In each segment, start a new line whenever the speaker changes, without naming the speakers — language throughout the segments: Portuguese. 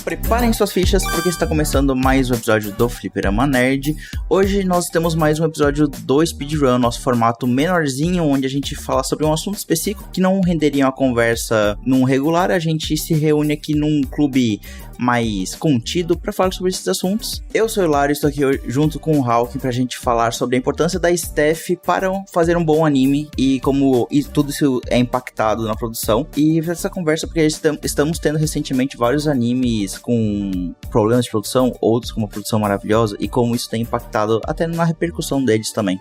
Preparem suas fichas porque está começando mais um episódio do Fliperama Nerd. Hoje nós temos mais um episódio do Speedrun, nosso formato menorzinho, onde a gente fala sobre um assunto específico que não renderia uma conversa num regular. A gente se reúne aqui num clube mais contido para falar sobre esses assuntos. Eu sou o Hilário, estou aqui junto com o Hawking pra gente falar sobre a importância da Steph para fazer um bom anime e como tudo isso é impactado na produção. E essa conversa porque estamos tendo recentemente vários animes com problemas de produção, outros com uma produção maravilhosa, e como isso tem impactado até na repercussão deles também.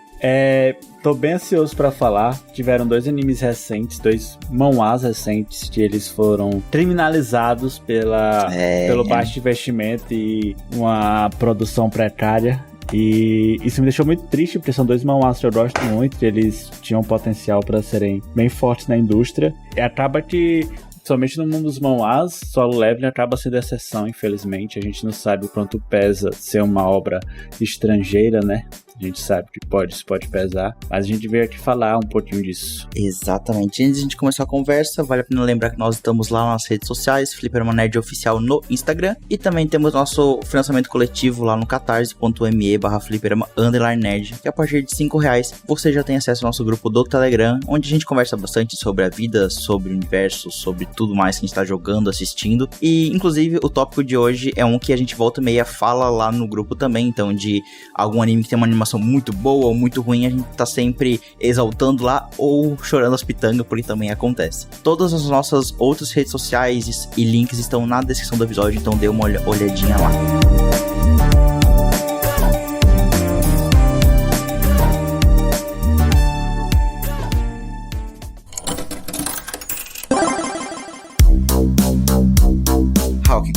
Tô bem ansioso pra falar. Tiveram 2 animes recentes, 2 manhwas recentes, que eles foram criminalizados pelo baixo investimento e uma produção precária. E isso me deixou muito triste, porque são 2 manhwas que eu gosto muito, eles tinham potencial para serem bem fortes na indústria. E acaba que, somente no mundo dos manhwas, Solo Leveling acaba sendo exceção, infelizmente. A gente não sabe o quanto pesa ser uma obra estrangeira, né? A gente sabe que isso pode pesar, mas a gente veio aqui falar um pouquinho disso.
Exatamente. Antes de a gente começar a conversa, vale a pena lembrar que nós estamos lá nas redes sociais, Fliperama Nerd Oficial no Instagram, e também temos nosso financiamento coletivo lá no catarse.me/Fliperama_Nerd, que a partir de R$5 você já tem acesso ao nosso grupo do Telegram, onde a gente conversa bastante sobre a vida, sobre o universo, sobre tudo mais que a gente está jogando, assistindo, e inclusive o tópico de hoje é um que a gente volta e meia fala lá no grupo também, então de algum anime que tem uma animação muito boa ou muito ruim, a gente tá sempre exaltando lá ou chorando as pitangas, porque também acontece. Todas as nossas outras redes sociais e links estão na descrição do episódio, então dê uma olhadinha lá.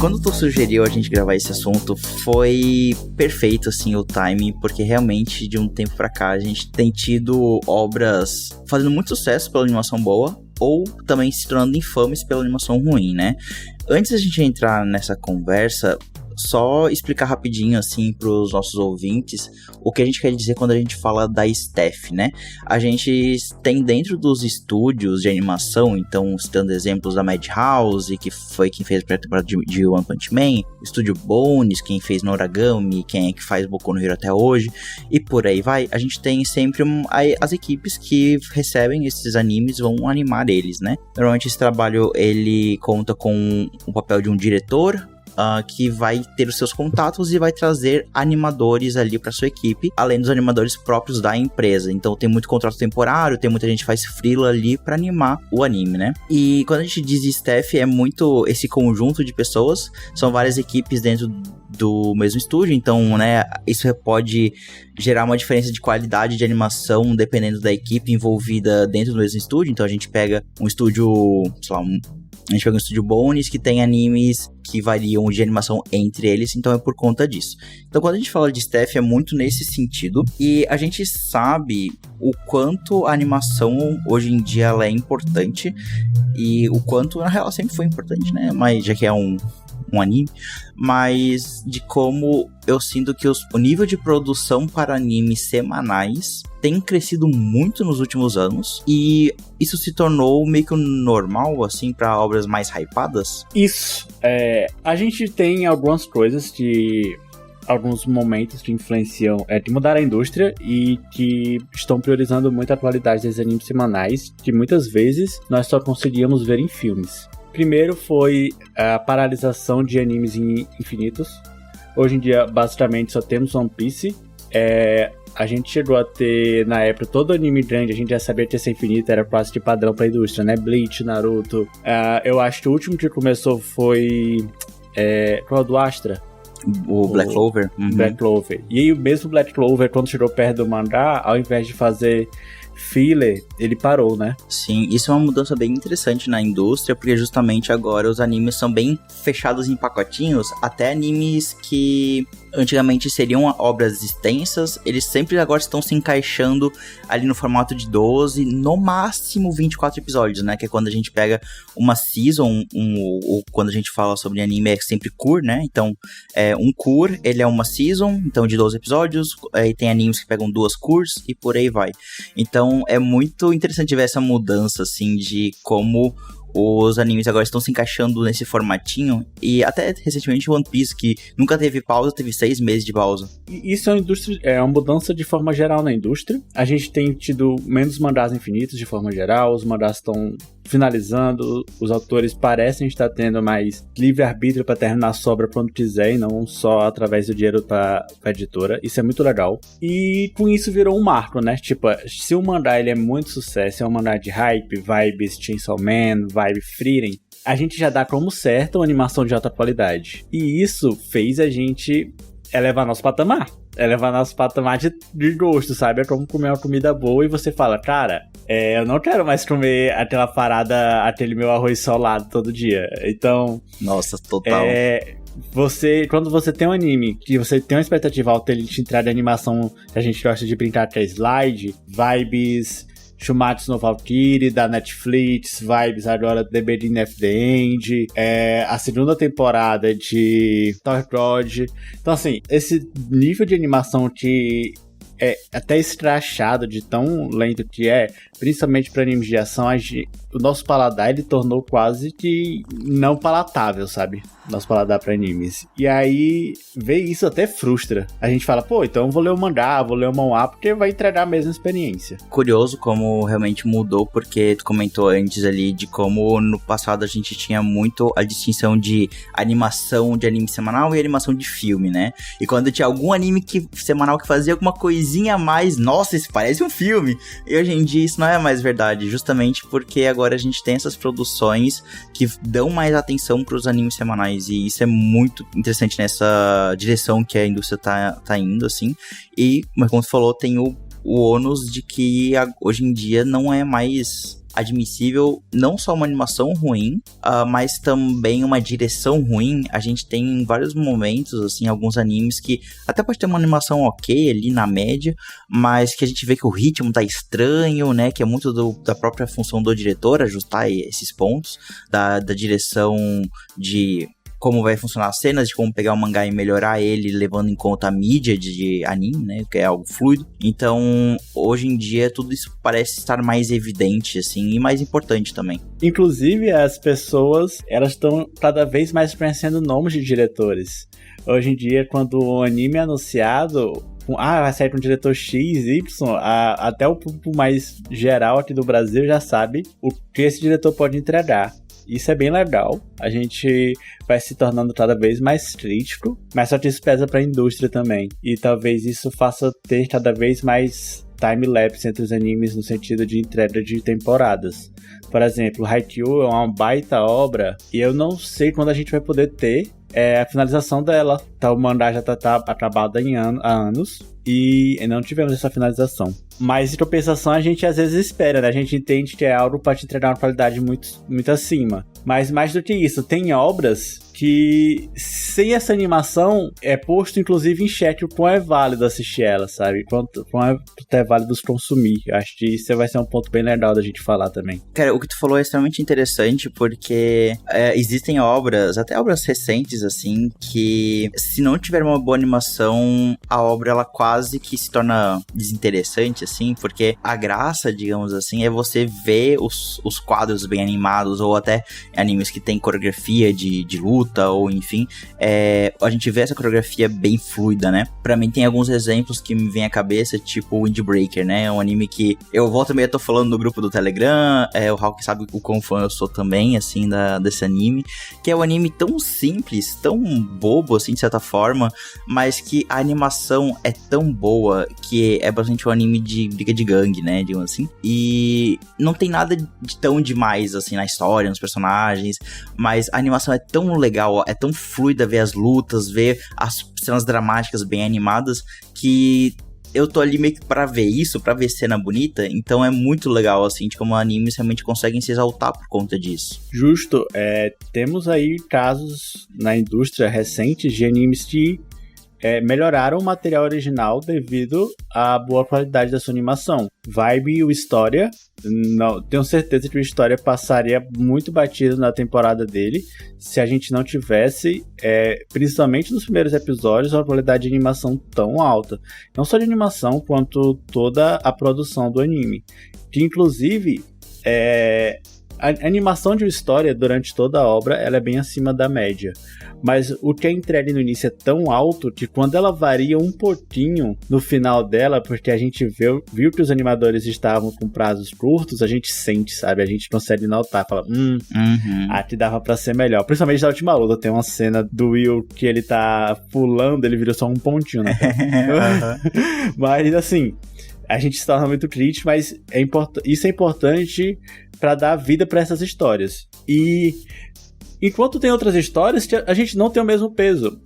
Quando tu sugeriu a gente gravar esse assunto, foi perfeito, assim, o timing, porque realmente, de um tempo pra cá, a gente tem tido obras fazendo muito sucesso pela animação boa, ou também se tornando infames pela animação ruim, né? Antes da gente entrar nessa conversa, só explicar rapidinho, assim, pros nossos ouvintes, o que a gente quer dizer quando a gente fala da Steph, né? A gente tem dentro dos estúdios de animação, então, citando exemplos da Madhouse, que foi quem fez a primeira temporada de One Punch Man, o Estúdio Bones, quem fez Noragami, quem é que faz Boku no Hero até hoje, e por aí vai. A gente tem sempre as equipes que recebem esses animes, vão animar eles, né? Normalmente esse trabalho, ele conta com o papel de um diretor, que vai ter os seus contatos e vai trazer animadores ali para sua equipe, além dos animadores próprios da empresa. Então tem muito contrato temporário, tem muita gente que faz freela ali para animar o anime, né? E quando a gente diz staff, é muito esse conjunto de pessoas, são várias equipes dentro do mesmo estúdio, então, né, isso pode gerar uma diferença de qualidade de animação dependendo da equipe envolvida dentro do mesmo estúdio. Então a gente pega um estúdio, sei lá, a gente pega um estúdio Bones que tem animes que variam de animação entre eles, então é por conta disso. Então quando a gente fala de staff é muito nesse sentido, e a gente sabe o quanto a animação hoje em dia ela é importante, e o quanto na real sempre foi importante, né, mas já que é um anime, mas de como eu sinto que o nível de produção para animes semanais tem crescido muito nos últimos anos, e isso se tornou meio que normal, assim, para obras mais hypadas.
Isso, a gente tem algumas coisas de alguns momentos que influenciam, que mudaram a indústria e que estão priorizando muito a qualidade dos animes semanais, que muitas vezes nós só conseguíamos ver em filmes. Primeiro foi a paralisação de animes infinitos. Hoje em dia, basicamente, só temos One Piece. A gente chegou a ter, na época, todo anime grande, a gente já sabia que esse infinito era quase que padrão pra indústria, né? Bleach, Naruto. Eu acho que o último que começou foi... qual é o do Astra?
O Black Clover.
Uhum. Black Clover. E aí, o mesmo Black Clover, quando chegou perto do mangá, ao invés de fazer filler, ele parou, né?
Sim, isso é uma mudança bem interessante na indústria, porque justamente agora os animes são bem fechados em pacotinhos, até animes que antigamente seriam obras extensas, eles sempre agora estão se encaixando ali no formato de 12, no máximo 24 episódios, né? Que é quando a gente pega uma season, ou quando a gente fala sobre anime é sempre cur, né? Então, um cur, ele é uma season, então de 12 episódios, aí tem animes que pegam 2 curs e por aí vai. Então, é muito interessante ver essa mudança, assim, de como os animes agora estão se encaixando nesse formatinho, e até recentemente One Piece, que nunca teve pausa, teve 6 meses de pausa.
Isso é uma mudança de forma geral na indústria. A gente tem tido menos mangás infinitos de forma geral, os mangás estão finalizando, os autores parecem estar tendo mais livre-arbítrio para terminar a obra quando quiser, e não só através do dinheiro para a editora. Isso é muito legal. E com isso virou um marco, né? Tipo, se o mangá ele é muito sucesso, é um mangá de hype, vibes Chainsaw Man, vibe Frieren, a gente já dá como certo uma animação de alta qualidade. E isso fez a gente elevar nosso patamar. Elevar nosso patamar de gosto, sabe? É como comer uma comida boa e você fala, cara, eu não quero mais comer aquela parada, aquele meu arroz solado todo dia. Então...
Nossa, total.
Quando você tem um anime que você tem uma expectativa alta, ele te entrar de animação que a gente gosta de brincar, que é slide, vibes... Shumatsu no Valkyrie, da Netflix, vibes agora The Beginning of the End, a segunda temporada de Toy God. Então, assim, esse nível de animação que é até escrachado de tão lento que principalmente para animes de ação, o nosso paladar ele tornou quase que não palatável, sabe? Nosso paladar para animes. E aí, ver isso até frustra. A gente fala, pô, então eu vou ler o mangá, vou ler o manhwa, porque vai entregar a mesma experiência.
Curioso como realmente mudou, porque tu comentou antes ali de como no passado a gente tinha muito a distinção de animação de anime semanal e animação de filme, né? E quando tinha algum anime semanal que fazia alguma coisinha a mais, nossa, isso parece um filme! E hoje em dia isso não é mais verdade, justamente porque agora a gente tem essas produções que dão mais atenção para os animes semanais. E isso é muito interessante nessa direção que a indústria tá indo, assim. E, como você falou, tem o ônus de que hoje em dia não é mais admissível não só uma animação ruim, mas também uma direção ruim. A gente tem vários momentos, assim, alguns animes que até pode ter uma animação ok ali na média, mas que a gente vê que o ritmo tá estranho, né, que é muito da própria função do diretor ajustar esses pontos, da direção de como vai funcionar as cenas, de como pegar o mangá e melhorar ele, levando em conta a mídia de anime, né, que é algo fluido. Então, hoje em dia, tudo isso parece estar mais evidente, assim, e mais importante também.
Inclusive, as pessoas, elas estão cada vez mais conhecendo nomes de diretores. Hoje em dia, quando o anime é anunciado, vai sair com o diretor X, Y, até o público mais geral aqui do Brasil já sabe o que esse diretor pode entregar. Isso é bem legal, a gente vai se tornando cada vez mais crítico, mas só que isso pesa para a indústria também. E talvez isso faça ter cada vez mais time-lapse entre os animes no sentido de entrega de temporadas. Por exemplo, Haikyuu é uma baita obra e eu não sei quando a gente vai poder ter a finalização dela. O mangá já tá acabado há anos e não tivemos essa finalização. Mas em compensação a gente às vezes espera, né? A gente entende que é algo para te entregar uma qualidade muito, muito acima. Mas mais do que isso, tem obras que sem essa animação é posto inclusive em xeque o quão é válido assistir ela, sabe? Quão é válido consumir. Eu acho que isso vai ser um ponto bem legal da gente falar também.
Cara, o que tu falou é extremamente interessante porque existem obras, até obras recentes assim, que se não tiver uma boa animação, a obra ela quase que se torna desinteressante, assim, porque a graça, digamos assim, é você ver os quadros bem animados, ou até animes que tem coreografia de luta, ou enfim, a gente vê essa coreografia bem fluida, né? Pra mim tem alguns exemplos que me vêm à cabeça, tipo Windbreaker, né? É um anime que eu volto e meia tô falando no grupo do Telegram, o Hulk sabe o quão fã eu sou também, assim, desse anime, que é um anime tão simples, tão bobo, assim, de certa forma, mas que a animação é tão boa que é bastante um anime de briga de gangue, né, digamos assim, e não tem nada de tão demais, assim, na história, nos personagens, mas a animação é tão legal, é tão fluida ver as lutas, ver as cenas dramáticas bem animadas, que eu tô ali meio que pra ver isso, pra ver cena bonita, então é muito legal, assim, de como animes realmente conseguem se exaltar por conta disso.
Justo, temos aí casos na indústria recentes de animes que melhoraram o material original devido à boa qualidade da sua animação. Vibe e o História, não, tenho certeza que o História passaria muito batido na temporada dele se a gente não tivesse, principalmente nos primeiros episódios, uma qualidade de animação tão alta. Não só de animação, quanto toda a produção do anime. Que inclusive A animação de uma história durante toda a obra, ela é bem acima da média. Mas o que a entrega no início é tão alto que quando ela varia um pouquinho no final dela, porque a gente viu que os animadores estavam com prazos curtos, a gente sente, sabe? A gente consegue notar, fala, aqui dava pra ser melhor. Principalmente na última luta, tem uma cena do Will que ele tá pulando, ele virou só um pontinho, né? Mas assim, a gente se torna muito crítico, mas isso é importante pra dar vida pra essas histórias. E enquanto tem outras histórias que a gente não tem o mesmo peso.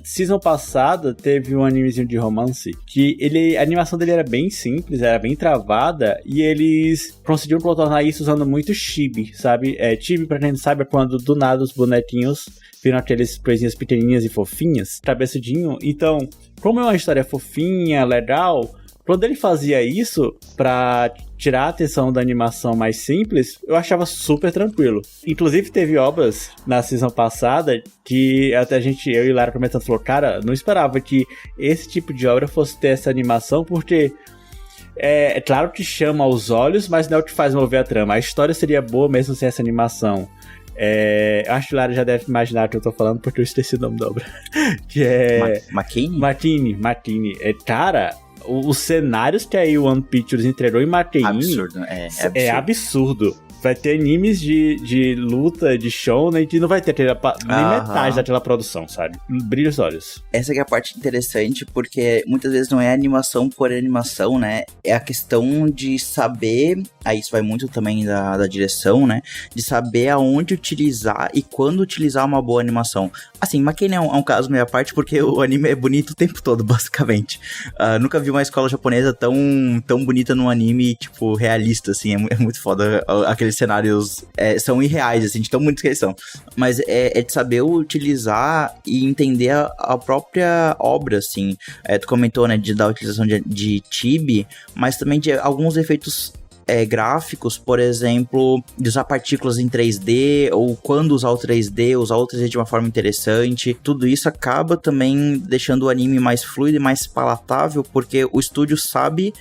Season passada teve um animezinho de romance que a animação dele era bem simples, era bem travada, e eles conseguiram contornar isso usando muito chibi, sabe? Chibi, pra quem não sabe, é quando do nada os bonequinhos viram aqueles coisinhas pequenininhas e fofinhas, cabeçudinho. Então, como é uma história fofinha, legal, quando ele fazia isso pra tirar a atenção da animação mais simples, eu achava super tranquilo. Inclusive, teve obras na season passada que até eu e Lara comentando, falou, cara, não esperava que esse tipo de obra fosse ter essa animação, porque é claro que chama aos olhos, mas não é o que faz mover a trama. A história seria boa mesmo sem essa animação. Eu acho que o Lara já deve imaginar o que eu tô falando, porque eu esqueci o nome da obra. Que é... Makini. Cara, os cenários que a A1 Pictures entregou em Makini
absurdo.
É absurdo. Vai ter animes de luta, de shonen, que não vai ter nem metade daquela produção, sabe? Brilha os olhos.
Essa que é a parte interessante, porque muitas vezes não é animação por animação, né? É a questão de saber, aí isso vai muito também da direção, né? De saber aonde utilizar e quando utilizar uma boa animação. Assim, Makini é um caso meio à parte, porque o anime é bonito o tempo todo, basicamente. Nunca vi uma escola japonesa tão bonita num anime, tipo, realista, assim, é muito foda. Aqueles cenários são irreais, assim, de tão bonitos que eles são. Mas é de saber utilizar e entender a própria obra, assim. Tu comentou, né, da utilização de chibi, mas também de alguns efeitos gráficos, por exemplo, de usar partículas em 3D, ou quando usar o 3D de uma forma interessante. Tudo isso acaba também deixando o anime mais fluido e mais palatável, porque o estúdio sabe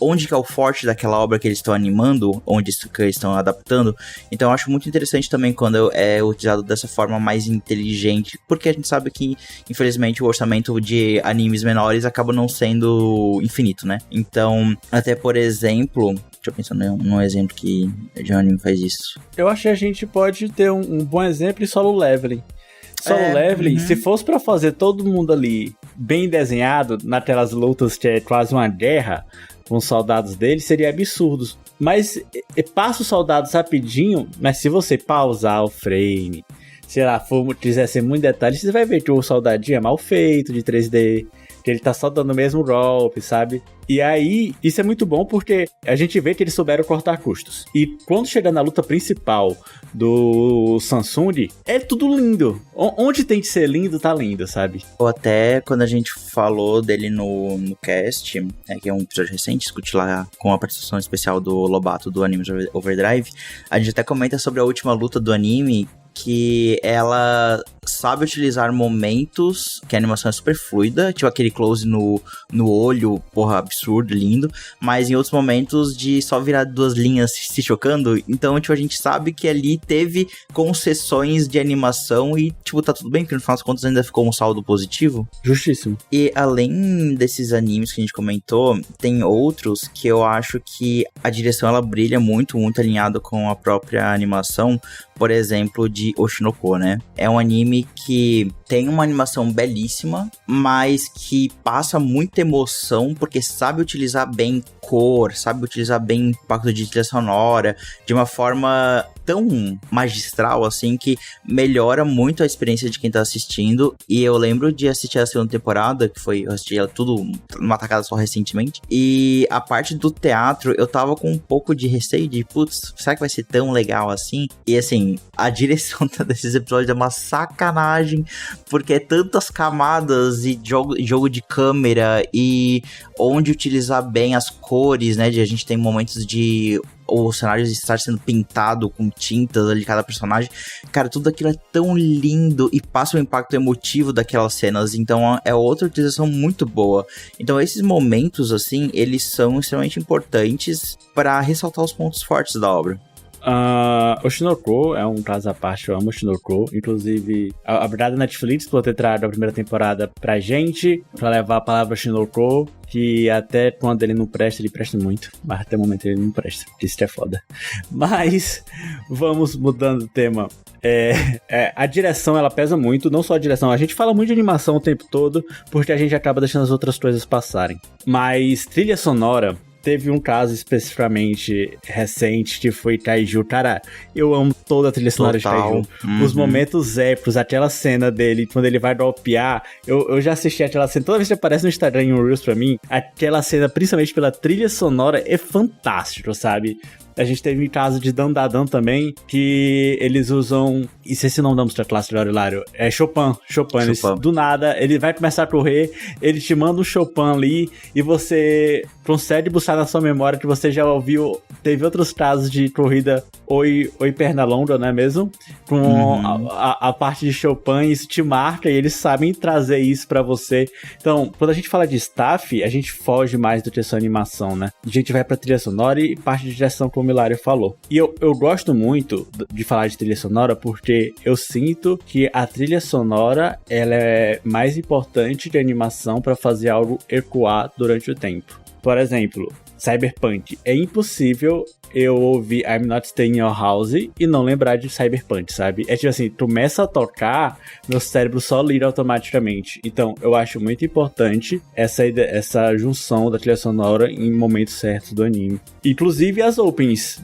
onde que é o forte daquela obra que eles estão animando, onde que eles estão adaptando. Então eu acho muito interessante também quando é utilizado dessa forma mais inteligente, porque a gente sabe que, infelizmente, o orçamento de animes menores acaba não sendo infinito, né? Então, até por exemplo, deixa eu pensar num exemplo que de um anime faz isso.
Eu acho que a gente pode ter um bom exemplo em Solo Leveling. Solo Leveling, se fosse pra fazer todo mundo ali bem desenhado, naquelas lutas que é quase uma guerra com os soldados dele, seria absurdo. Mas passa os soldados rapidinho, mas se você pausar o frame, sei lá, quiser ser muito detalhe, você vai ver que o soldadinho é mal feito, de 3D, que ele tá só dando o mesmo golpe, sabe? E aí, isso é muito bom porque a gente vê que eles souberam cortar custos. E quando chega na luta principal do Samsung, é tudo lindo. Onde tem que ser lindo, tá lindo, sabe?
Ou até quando a gente falou dele no cast, que é um episódio recente, discute lá com a participação especial do Lobato do Anime Overdrive, a gente até comenta sobre a última luta do anime, que ela sabe utilizar momentos que a animação é super fluida, tipo aquele close no olho, porra, absurdo, lindo, mas em outros momentos de só virar duas linhas se chocando. Então, tipo, a gente sabe que ali teve concessões de animação e, tipo, tá tudo bem, porque no final das contas ainda ficou um saldo positivo.
Justíssimo.
E além desses animes que a gente comentou, tem outros que eu acho que a direção, ela brilha muito, muito alinhada com a própria animação. Por exemplo, de Oshinoko, né? É um anime que tem uma animação belíssima, mas que passa muita emoção, porque sabe utilizar bem cor, sabe utilizar bem impacto de trilha sonora, de uma forma tão magistral, assim, que melhora muito a experiência de quem tá assistindo. E eu lembro de assistir a segunda temporada, que eu assisti ela tudo numa tacada só recentemente, e a parte do teatro, eu tava com um pouco de receio de, putz, será que vai ser tão legal assim? E assim, a direção desses episódios é uma sacanagem, porque é tantas camadas e jogo de câmera, e onde utilizar bem as cores, né, de a gente tem momentos de o cenário estar sendo pintado com tintas ali de cada personagem. Cara, tudo aquilo é tão lindo e passa o impacto emotivo daquelas cenas. Então é outra utilização muito boa. Então esses momentos, assim, eles são extremamente importantes para ressaltar os pontos fortes da obra.
Oshinoko é um caso à parte, eu amo Oshinoko. Inclusive, a verdade, a Netflix por ter trazido a primeira temporada pra gente, pra levar a palavra Oshinoko, que até quando ele não presta, ele presta muito. Mas até o momento ele não presta, isso é foda. Mas, vamos mudando o tema. A direção, ela pesa muito, não só a direção. A gente fala muito de animação o tempo todo, porque a gente acaba deixando as outras coisas passarem. Mas trilha sonora... Teve um caso especificamente recente que foi Kaiju. Cara, eu amo toda a trilha sonora de Kaiju. Os momentos épicos, aquela cena dele, quando ele vai golpear. Eu já assisti aquela cena, toda vez que aparece no Instagram em um Reels pra mim, aquela cena, principalmente pela trilha sonora, é fantástico, sabe? A gente teve um caso de Dandadan também, que eles usam... E se esse nome da música clássica do Hilário? É Chopin. Eles, do nada, ele vai começar a correr, ele te manda um Chopin ali, e você consegue buscar na sua memória que você já ouviu... Teve outros casos de corrida Oi Pernalonga, não é mesmo? Com a parte de Chopin, isso te marca, e eles sabem trazer isso pra você. Então, quando a gente fala de staff, a gente foge mais do que essa animação, né? A gente vai pra trilha sonora e parte de direção, como o Hilário falou. E eu gosto muito de falar de trilha sonora porque eu sinto que a trilha sonora ela é mais importante que a animação para fazer algo ecoar durante o tempo. Por exemplo, Cyberpunk. É impossível eu ouvir I'm Not Staying in Your House e não lembrar de Cyberpunk, sabe? É tipo assim, começa a tocar, meu cérebro só liga automaticamente. Então, eu acho muito importante essa junção da trilha sonora em momentos certos do anime. Inclusive as opens.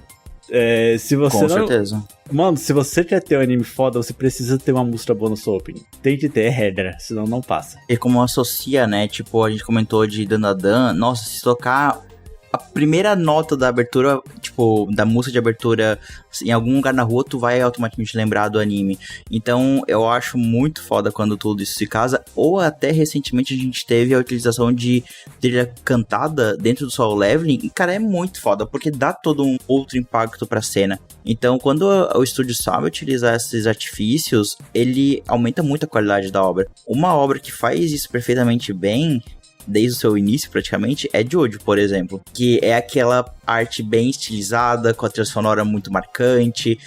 Se você
Com certeza.
Mano, se você quer ter um anime foda, você precisa ter uma música boa no seu opening. Tem que ter regra, senão não passa.
E como associa, né? Tipo, a gente comentou de Dandadan. Nossa, se tocar a primeira nota da abertura, tipo, da música de abertura em algum lugar na rua, tu vai automaticamente lembrar do anime. Então, eu acho muito foda quando tudo isso se casa. Ou até recentemente a gente teve a utilização de trilha cantada dentro do Solo Leveling. E, cara, é muito foda, porque dá todo um outro impacto pra cena. Então, quando o estúdio sabe utilizar esses artifícios, ele aumenta muito a qualidade da obra. Uma obra que faz isso perfeitamente bem, desde o seu início praticamente, é Jojo, por exemplo, que é aquela arte bem estilizada, com a trilha sonora muito marcante.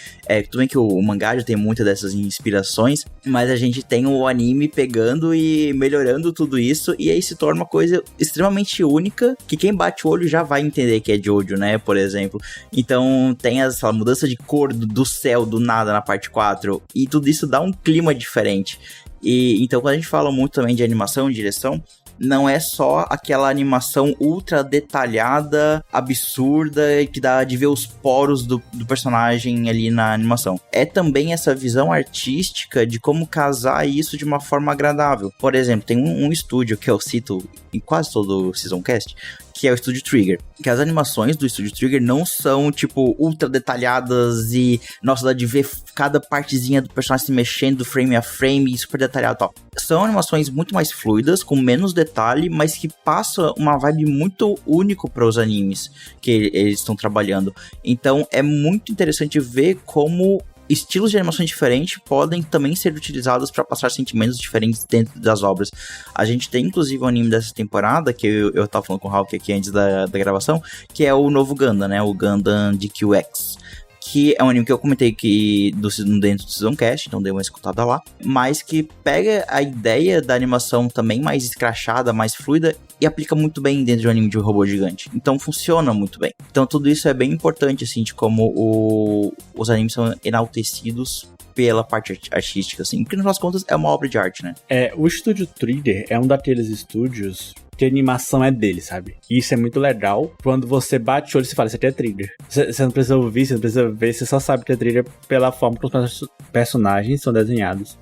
Tudo bem que o mangá já tem muitas dessas inspirações, mas a gente tem o anime pegando e melhorando tudo isso, e aí se torna uma coisa extremamente única, que quem bate o olho já vai entender que é Jojo, né, por exemplo. Então tem essa mudança de cor do céu, do nada na parte 4, e tudo isso dá um clima diferente. E então quando a gente fala muito também de animação e direção, não é só aquela animação ultra detalhada, absurda, que dá de ver os poros do personagem ali na animação. É também essa visão artística de como casar isso de uma forma agradável. Por exemplo, tem um estúdio que eu cito em quase todo o Seasoncast, que é o Estúdio Trigger. Que as animações do Estúdio Trigger não são, tipo, ultra detalhadas e, nossa, dá de ver cada partezinha do personagem se mexendo frame a frame e super detalhado e tal. São animações muito mais fluidas, com menos detalhe, mas que passam uma vibe muito único para os animes que eles estão trabalhando. Então, é muito interessante ver como estilos de animação diferentes podem também ser utilizados para passar sentimentos diferentes dentro das obras. A gente tem inclusive um anime dessa temporada, que eu tava falando com o Hulk aqui antes da gravação, que é o novo Gundam, né? O Gundam GQX. Que é um anime que eu comentei que dentro do Seasoncast, então dei uma escutada lá, mas que pega a ideia da animação também mais escrachada, mais fluida, e aplica muito bem dentro de um anime de um robô gigante. Então funciona muito bem. Então tudo isso é bem importante, assim, de como os animes são enaltecidos pela parte artística, assim, porque no final das contas é uma obra de arte, né?
O Estúdio Trigger é um daqueles estúdios que a animação é dele, sabe? E isso é muito legal. Quando você bate o olho, você fala, isso aqui é Trigger. Você não precisa ouvir, você não precisa ver, você só sabe que é Trigger pela forma como os personagens são desenhados.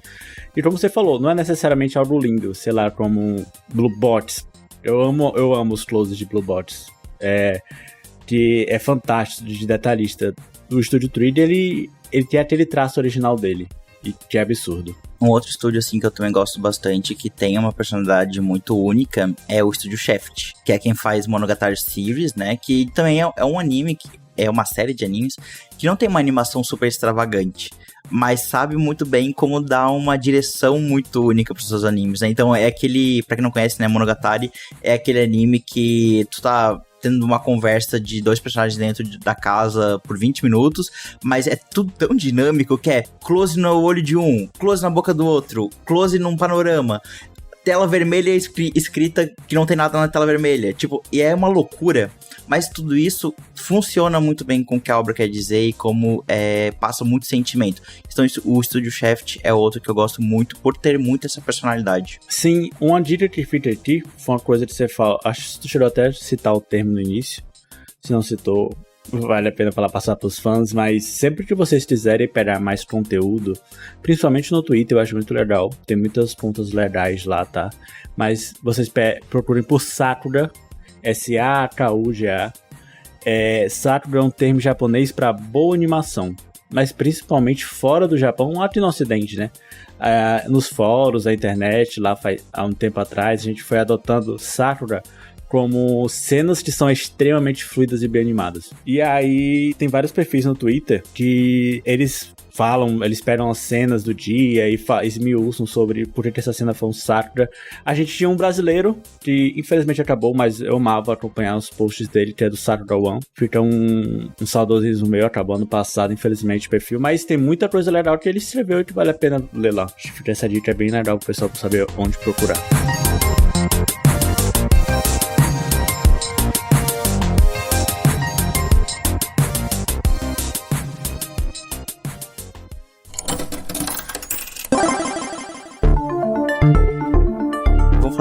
E como você falou, não é necessariamente algo lindo, sei lá, como Blue Bots. Eu amo os closes de Blue Bots. Que é fantástico, de detalhista. O Estúdio Trigger, ele tem aquele traço original dele, e que é absurdo.
Um outro estúdio, assim, que eu também gosto bastante, que tem uma personalidade muito única, é o Estúdio Shaft, que é quem faz Monogatari Series, né, que também é um anime, é uma série de animes, que não tem uma animação super extravagante, mas sabe muito bem como dar uma direção muito única para os seus animes, né? Então é aquele, pra quem não conhece, né, Monogatari é aquele anime que tu tá tendo uma conversa de 2 personagens dentro da casa por 20 minutos, mas é tudo tão dinâmico que é close no olho de um, close na boca do outro, close num panorama, tela vermelha escrita que não tem nada na tela vermelha, tipo, e é uma loucura, mas tudo isso funciona muito bem com o que a obra quer dizer e como passa muito sentimento. Então o Estúdio Shaft é outro que eu gosto muito por ter muito essa personalidade.
Sim, uma dica que fica aqui foi uma coisa que você fala, acho que tu chegou até a citar o termo no início, se não citou, vale a pena passar pros fãs, mas sempre que vocês quiserem pegar mais conteúdo, principalmente no Twitter, eu acho muito legal, tem muitas contas legais lá, tá? Mas vocês procurem por Sakura, S-A-K-U-G-A. Sakura é um termo japonês para boa animação, mas principalmente fora do Japão, aqui no Ocidente, né? Nos fóruns, na internet, lá há um tempo atrás, a gente foi adotando Sakura como cenas que são extremamente fluidas e bem animadas. E aí tem vários perfis no Twitter que eles pegam as cenas do dia e esmiuçam sobre por que essa cena foi um Sakura. A gente tinha um brasileiro que infelizmente acabou, mas eu amava acompanhar os posts dele, que é do Sakura One. Fica um saudosismo meu, acabou ano passado, infelizmente, o perfil, mas tem muita coisa legal que ele escreveu e que vale a pena ler lá. Acho que essa dica é bem legal pro pessoal saber onde procurar.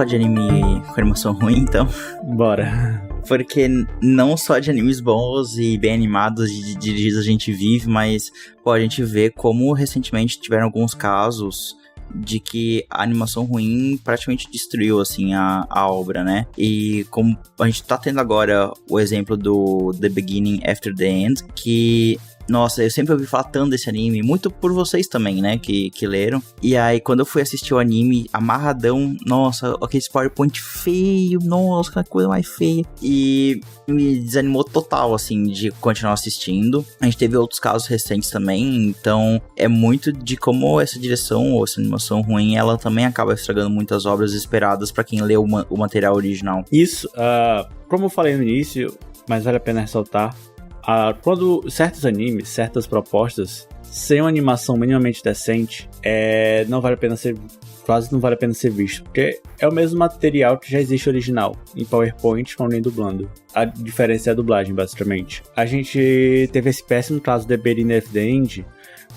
De anime com animação ruim, então.
Bora.
Porque não só de animes bons e bem animados e dirigidos a gente vive, mas a gente vê como recentemente tiveram alguns casos de que a animação ruim praticamente destruiu, assim, a obra, né? E como a gente tá tendo agora o exemplo do The Beginning After the End, que... Nossa, eu sempre ouvi falar tanto desse anime, muito por vocês também, né, que leram. E aí, quando eu fui assistir o anime, amarradão, nossa, aquele PowerPoint feio, nossa, que coisa mais feia. E me desanimou total, assim, de continuar assistindo. A gente teve outros casos recentes também, então é muito de como essa direção ou essa animação ruim, ela também acaba estragando muitas obras esperadas pra quem lê o material original.
Isso, como eu falei no início, mas vale a pena ressaltar, quando certos animes, certas propostas, sem uma animação minimamente decente, quase não vale a pena ser visto, porque é o mesmo material que já existe original, em PowerPoint, com nem dublando. A diferença é a dublagem, basicamente. A gente teve esse péssimo caso de The Beginning of the End,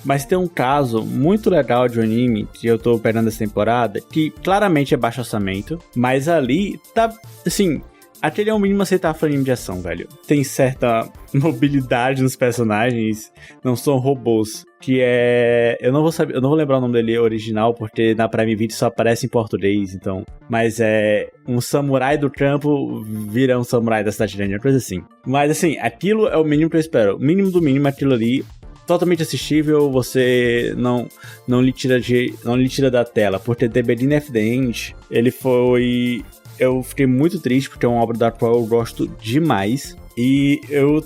mas tem um caso muito legal de um anime que eu tô pegando essa temporada, que claramente é baixo orçamento, mas ali tá, assim... Aquele é o mínimo aceitável para anime de ação, velho. Tem certa mobilidade nos personagens, não são robôs. Que é... Eu não vou lembrar o nome dele original, porque na Prime Video só aparece em português, então... Mas é... Um samurai do campo vira um samurai da cidade grande, uma coisa assim. Mas assim, aquilo é o mínimo que eu espero. O mínimo do mínimo é aquilo ali. Totalmente assistível, você não lhe tira da tela. Porque The Beginning of the End, ele foi... Eu fiquei muito triste porque é uma obra da qual eu gosto demais. E eu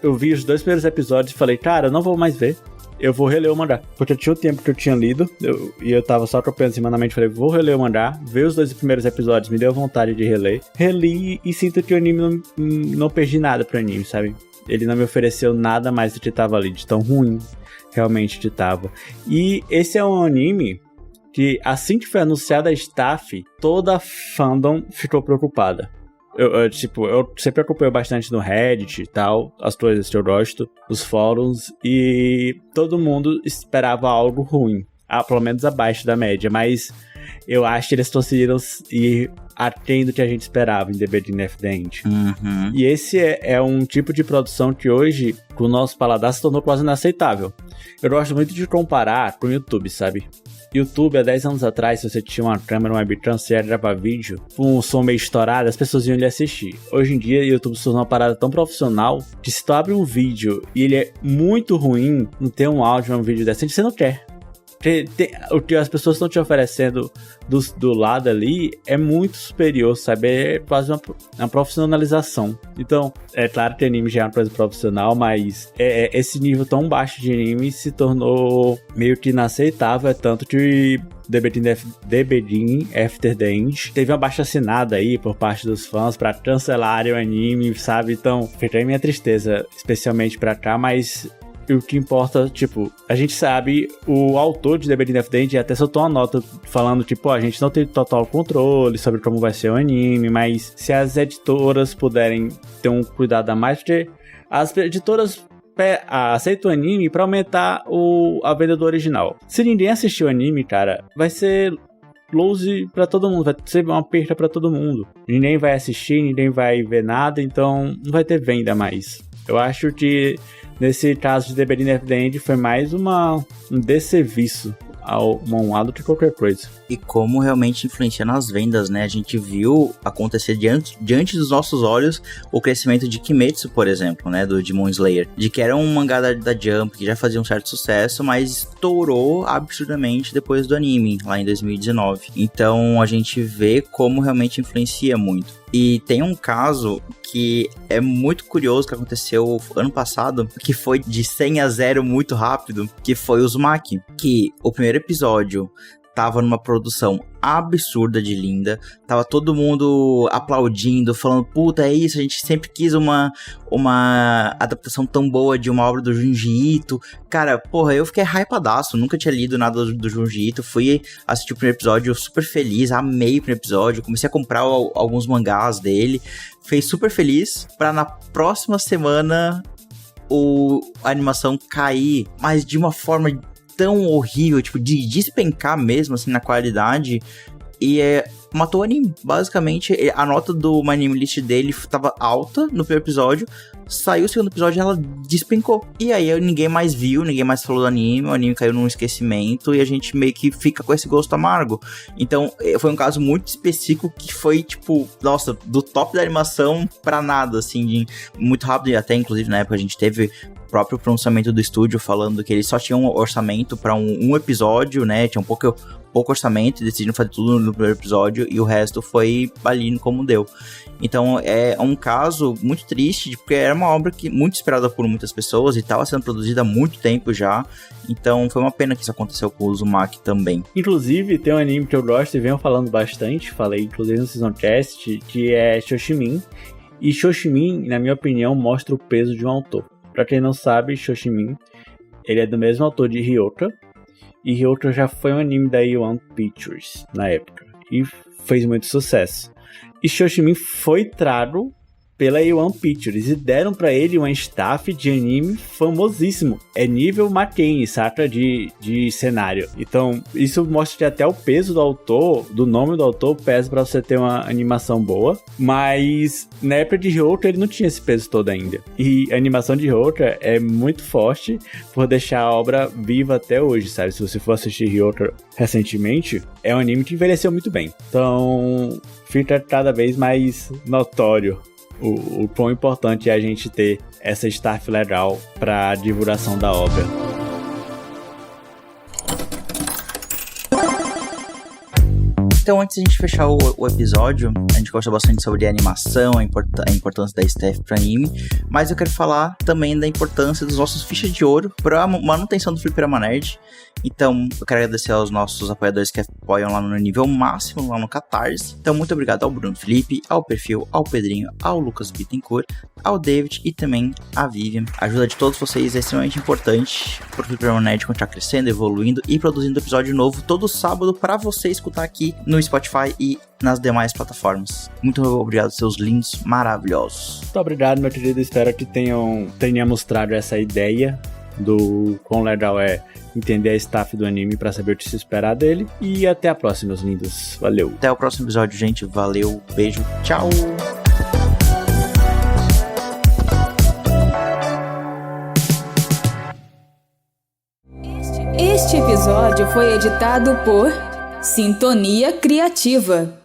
eu vi os 2 primeiros episódios e falei, cara, eu não vou mais ver. Eu vou reler o mangá. Porque eu tinha o tempo que eu tinha lido. E eu tava só acompanhando semanalmente. Falei, vou reler o mangá. Ver os 2 primeiros episódios me deu vontade de reler. Reli e sinto que o anime não perdi nada pro anime, sabe? Ele não me ofereceu nada mais do que tava ali. De tão ruim realmente que tava. E esse é um anime... que assim que foi anunciada a staff, toda a fandom ficou preocupada. Eu sempre acompanho bastante no Reddit e tal, as coisas que eu gosto, os fóruns, e todo mundo esperava algo ruim, pelo menos abaixo da média, mas eu acho que eles conseguiram ir aquém do que a gente esperava em The Beginning of the End.
Uhum.
E esse é um tipo de produção que hoje, com o nosso paladar, se tornou quase inaceitável. Eu gosto muito de comparar com o YouTube, sabe? YouTube, há 10 anos atrás, se você tinha uma câmera, uma webcam, você ia gravar vídeo com um som meio estourado, as pessoas iam lhe assistir. Hoje em dia, o YouTube se tornou uma parada tão profissional que se tu abre um vídeo e ele é muito ruim, não tem um áudio, um vídeo decente, você não quer. O que as pessoas estão te oferecendo do lado ali é muito superior, sabe? É quase uma profissionalização. Então, é claro que anime já é uma coisa profissional, mas esse nível tão baixo de anime se tornou meio que inaceitável. É tanto que The Beginning After the End. Teve uma abaixo-assinada aí por parte dos fãs pra cancelarem o anime, sabe? Então, fica aí minha tristeza, especialmente pra cá, mas o que importa, tipo, a gente sabe, o autor de The Beginning of the End até soltou uma nota falando, tipo, a gente não tem total controle sobre como vai ser o anime, mas se as editoras puderem ter um cuidado a mais, porque as editoras aceitam o anime pra aumentar a venda do original. Se ninguém assistir o anime, cara, vai ser lose pra todo mundo, vai ser uma perda pra todo mundo. Ninguém vai assistir, ninguém vai ver nada, então não vai ter venda mais. Eu acho que nesse caso de The Beginning of the End foi mais um desserviço ao manhwa do que qualquer coisa.
E como realmente influencia nas vendas, né? A gente viu acontecer diante dos nossos olhos o crescimento de Kimetsu, por exemplo, né? Do Demon Slayer. De que era um mangá da Jump, que já fazia um certo sucesso, mas estourou absurdamente depois do anime, lá em 2019. Então a gente vê como realmente influencia muito. E tem um caso que é muito curioso que aconteceu ano passado, que foi de 100 a 0 muito rápido, que foi o Uzumaki. Que o primeiro episódio tava numa produção absurda de linda, tava todo mundo aplaudindo, falando, puta, é isso, a gente sempre quis uma adaptação tão boa de uma obra do Junji Ito. Cara, porra, eu fiquei hypadaço, nunca tinha lido nada do Junji Ito, fui assistir o primeiro episódio super feliz, amei o primeiro episódio, comecei a comprar alguns mangás dele, fiquei super feliz, pra na próxima semana a animação cair, mas de uma forma tão horrível, tipo, de despencar mesmo, assim, na qualidade, e matou o anime. Basicamente, a nota do My Anime List dele tava alta no primeiro episódio, saiu o segundo episódio e ela despencou. E aí ninguém mais viu, ninguém mais falou do anime, o anime caiu num esquecimento e a gente meio que fica com esse gosto amargo. Então, foi um caso muito específico que foi, tipo, nossa, do top da animação pra nada, assim, muito rápido, e até, inclusive, na época a gente teve próprio pronunciamento do estúdio falando que eles só tinham um orçamento para um episódio, né? Tinha um pouco orçamento e decidiram fazer tudo no primeiro episódio e o resto foi ali como deu. Então é um caso muito triste, porque era uma obra muito esperada por muitas pessoas e estava sendo produzida há muito tempo já. Então foi uma pena que isso aconteceu com o Uzumaki também.
Inclusive tem um anime que eu gosto e venho falando bastante, falei inclusive no Seasoncast, que é Shoshimin. E Shoshimin, na minha opinião, mostra o peso de um autor. Pra quem não sabe, Shoshimin, ele é do mesmo autor de Ryota. E Ryota já foi um anime da A1 Pictures na época. E fez muito sucesso. E Shoshimin foi trago pela A1 Pictures e deram pra ele um staff de anime famosíssimo. É nível Maken, saca? De cenário. Então, isso mostra que até o peso do autor, do nome do autor, pesa pra você ter uma animação boa. Mas na época de Ryota, ele não tinha esse peso todo ainda. E a animação de Ryota é muito forte por deixar a obra viva até hoje, sabe? Se você for assistir Ryota recentemente, é um anime que envelheceu muito bem. Então, fica cada vez mais notório o quão importante é a gente ter essa staff legal para a divulgação da obra.
Então, antes de a gente fechar o episódio, a gente gosta bastante sobre a animação, a importância da staff para anime, mas eu quero falar também da importância dos nossos fichas de ouro para a manutenção do Fliperama Nerd. Então, eu quero agradecer aos nossos apoiadores que apoiam lá no nível máximo, lá no Catarse. Então, muito obrigado ao Bruno Felipe, ao Perfil, ao Pedrinho, ao Lucas Bittencourt, ao David e também à Vivian. A ajuda de todos vocês é extremamente importante para o Fliperama Nerd continuar crescendo, evoluindo e produzindo episódio novo todo sábado para você escutar aqui no Spotify e nas demais plataformas. Muito obrigado, seus lindos maravilhosos.
Muito obrigado, meu querido. Espero que tenhamos trago essa ideia do quão legal é entender a staff do anime pra saber o que se esperar dele. E até a próxima, meus lindos. Valeu.
Até o próximo episódio, gente. Valeu. Beijo. Tchau.
Este episódio foi editado por Sintonia Criativa.